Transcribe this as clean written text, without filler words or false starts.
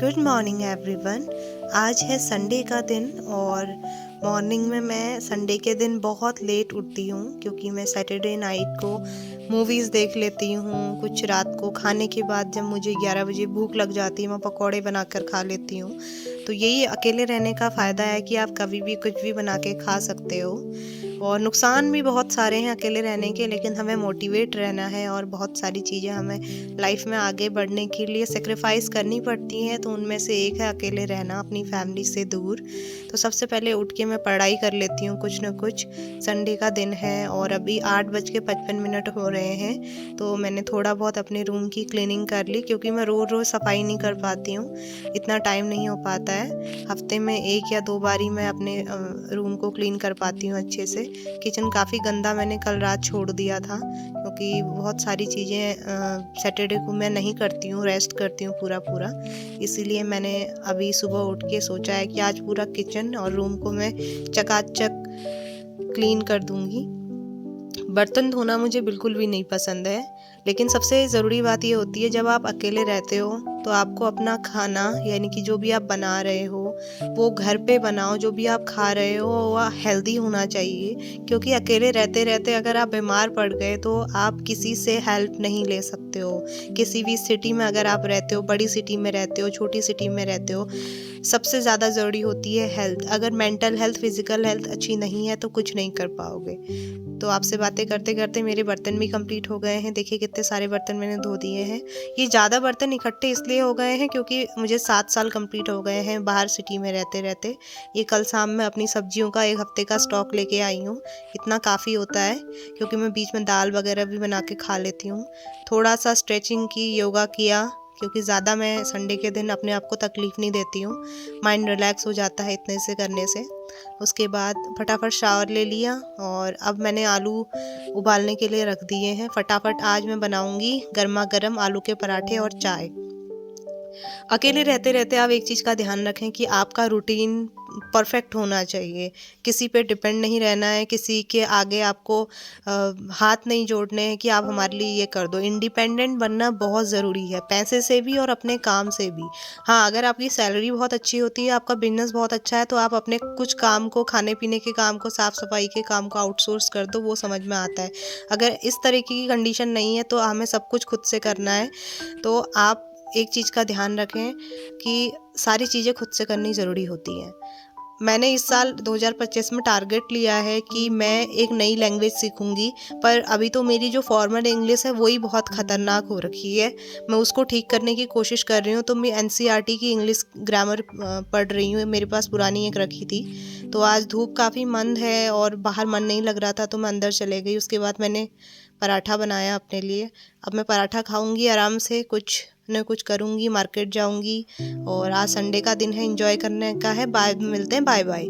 Good morning everyone. आज है Sunday का दिन और मॉर्निंग में मैं संडे के दिन बहुत लेट उठती हूँ क्योंकि मैं सैटरडे नाइट को मूवीज़ देख लेती हूँ। कुछ रात को खाने के बाद जब मुझे 11 बजे भूख लग जाती है मैं पकौड़े बनाकर खा लेती हूँ। तो यही अकेले रहने का फ़ायदा है कि आप कभी भी कुछ भी बना के खा सकते हो। और नुकसान भी बहुत सारे हैं अकेले रहने के, लेकिन हमें मोटिवेट रहना है और बहुत सारी चीज़ें हमें लाइफ में आगे बढ़ने के लिए सेक्रीफाइस करनी पड़ती हैं। तो उनमें से एक है अकेले रहना अपनी फैमिली से दूर। तो सबसे पहले उठ के मैं पढ़ाई कर लेती हूँ कुछ न कुछ। संडे का दिन है और अभी 8:55 हो रहे हैं। तो मैंने थोड़ा बहुत अपने रूम की क्लीनिंग कर ली क्योंकि मैं रोज़ रोज़ सफाई नहीं कर पाती हूँ, इतना टाइम नहीं हो पाता है। हफ्ते में 1 या 2 बार ही मैं अपने रूम को क्लीन कर पाती हूँ अच्छे से। किचन काफ़ी गंदा मैंने कल रात छोड़ दिया था क्योंकि बहुत सारी चीज़ें सैटरडे को मैं नहीं करती हूँ, रेस्ट करती हूँ पूरा। इसीलिए मैंने अभी सुबह उठ के सोचा है कि आज पूरा किचन और रूम को मैं चकाचक क्लीन कर दूँगी। बर्तन धोना मुझे बिल्कुल भी नहीं पसंद है, लेकिन सबसे ज़रूरी बात ये होती है जब आप अकेले रहते हो तो आपको अपना खाना यानी कि जो भी आप बना रहे हो वो घर पे बनाओ। जो भी आप खा रहे हो वो हेल्दी होना चाहिए, क्योंकि अकेले रहते रहते अगर आप बीमार पड़ गए तो आप किसी से हेल्प नहीं ले सकते हो। किसी भी सिटी में अगर आप रहते हो, बड़ी सिटी में रहते हो, छोटी सिटी में रहते हो, सबसे ज़्यादा ज़रूरी होती है हेल्थ। अगर मेंटल हेल्थ, फिज़िकल हेल्थ अच्छी नहीं है तो कुछ नहीं कर पाओगे। तो आपसे बातें करते करते मेरे बर्तन भी कंप्लीट हो गए हैं। देखिए कितने सारे बर्तन मैंने धो दिए हैं। ये ज़्यादा बर्तन इकट्ठे इसलिए हो गए हैं क्योंकि मुझे 7 साल कंप्लीट हो गए हैं बाहर सिटी में रहते रहते। ये कल शाम में अपनी सब्जियों का 1 हफ्ते का स्टॉक लेके आई हूँ। इतना काफ़ी होता है क्योंकि मैं बीच में दाल वगैरह भी बना के खा लेती हूँ। थोड़ा सा स्ट्रेचिंग की, योगा किया, क्योंकि ज़्यादा मैं संडे के दिन अपने आप को तकलीफ़ नहीं देती हूँ। माइंड रिलैक्स हो जाता है इतने से करने से। उसके बाद फटाफट शावर ले लिया और अब मैंने आलू उबालने के लिए रख दिए हैं। फटाफट आज मैं बनाऊंगी गर्मा गर्म आलू के पराठे और चाय। अकेले रहते रहते आप एक चीज़ का ध्यान रखें कि आपका रूटीन परफेक्ट होना चाहिए। किसी पे डिपेंड नहीं रहना है, किसी के आगे आपको हाथ नहीं जोड़ने हैं कि आप हमारे लिए ये कर दो। इंडिपेंडेंट बनना बहुत ज़रूरी है, पैसे से भी और अपने काम से भी। हाँ, अगर आपकी सैलरी बहुत अच्छी होती है, आपका बिजनेस बहुत अच्छा है, तो आप अपने कुछ काम को, खाने पीने के काम को, साफ़ सफाई के काम को आउटसोर्स कर दो, वो समझ में आता है। अगर इस तरीके की कंडीशन नहीं है तो हमें सब कुछ खुद से करना है। तो आप एक चीज़ का ध्यान रखें कि सारी चीज़ें खुद से करनी ज़रूरी होती हैं। मैंने इस साल 2025 में टारगेट लिया है कि मैं एक नई लैंग्वेज सीखूंगी, पर अभी तो मेरी जो फॉर्मल इंग्लिश है वही बहुत ख़तरनाक हो रखी है। मैं उसको ठीक करने की कोशिश कर रही हूँ। तो मैं एनसीईआरटी की इंग्लिश ग्रामर पढ़ रही हूँ। मेरे पास पुरानी एक रखी थी। तो आज धूप काफ़ी मंद है और बाहर मन नहीं लग रहा था तो मैं अंदर चले गई। उसके बाद मैंने पराठा बनाया अपने लिए। अब मैं पराठा खाऊंगी आराम से, कुछ न कुछ करूंगी, मार्केट जाऊंगी। और आज संडे का दिन है, एंजॉय करने का है। बाय, मिलते हैं, बाय बाय।